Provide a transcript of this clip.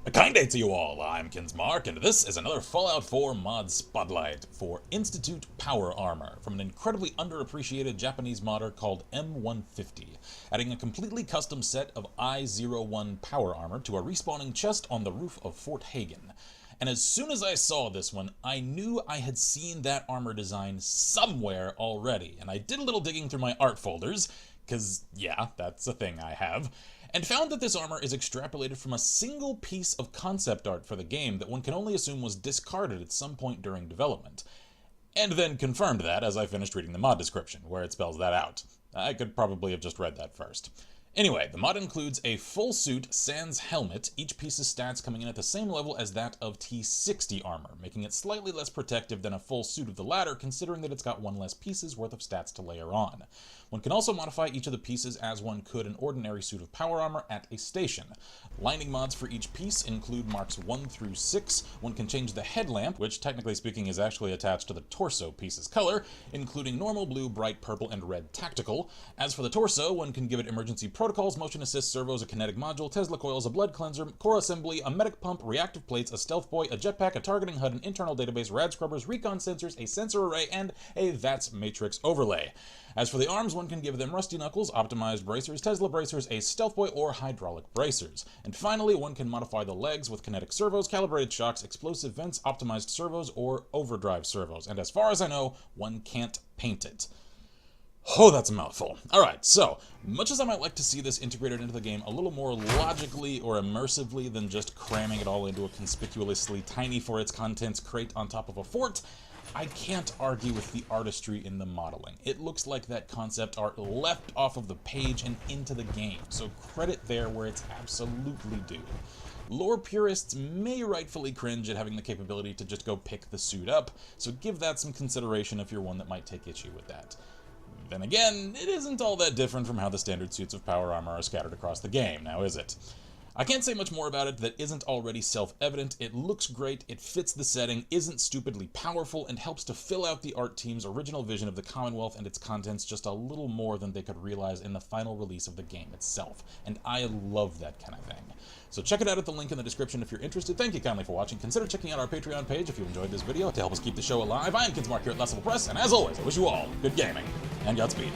A kind day to you all, I'm Kinsmark, and this is another Fallout 4 mod spotlight for Institute Power Armor from an incredibly underappreciated Japanese modder called M150, adding a completely custom set of I-01 power armor to a respawning chest on the roof of Fort Hagen. And as soon as I saw this one, I knew I had seen that armor design somewhere already, and I did a little digging through my art folders, because yeah, that's a thing I have, and found that this armor is extrapolated from a single piece of concept art for the game that one can only assume was discarded at some point during development. And then confirmed that as I finished reading the mod description, where it spells that out. I could probably have just read that first. Anyway, the mod includes a full suit sans helmet, each piece's stats coming in at the same level as that of T60 armor, making it slightly less protective than a full suit of the latter, considering that it's got one less piece's worth of stats to layer on. One can also modify each of the pieces as one could an ordinary suit of power armor at a station. Lining mods for each piece include marks 1 through 6. One can change the headlamp, which technically speaking is actually attached to the torso piece's color, including normal, blue, bright, purple, and red tactical. As for the torso, one can give it emergency protocols, motion assist, servos, a kinetic module, Tesla coils, a blood cleanser, core assembly, a medic pump, reactive plates, a stealth buoy, a jetpack, a targeting HUD, an internal database, rad scrubbers, recon sensors, a sensor array, and a VATS matrix overlay. As for the arms, one can give them rusty knuckles, optimized bracers, Tesla bracers, a stealth buoy, or hydraulic bracers. And finally, one can modify the legs with kinetic servos, calibrated shocks, explosive vents, optimized servos, or overdrive servos. And as far as I know, one can't paint it. Oh, that's a mouthful. Alright, so, much as I might like to see this integrated into the game a little more logically or immersively than just cramming it all into a conspicuously tiny for its contents crate on top of a fort, I can't argue with the artistry in the modeling. It looks like that concept art leapt off of the page and into the game, so credit there where it's absolutely due. Lore purists may rightfully cringe at having the capability to just go pick the suit up, so give that some consideration if you're one that might take issue with that. Then again, it isn't all that different from how the standard suits of power armor are scattered across the game, now is it? I can't say much more about it that isn't already self-evident. It looks great, it fits the setting, isn't stupidly powerful, and helps to fill out the art team's original vision of the Commonwealth and its contents just a little more than they could realize in the final release of the game itself. And I love that kind of thing. So check it out at the link in the description if you're interested. Thank you kindly for watching. Consider checking out our Patreon page if you enjoyed this video to help us keep the show alive. I am Kinsmark here at Lessable Press, and as always, I wish you all good gaming and Godspeed.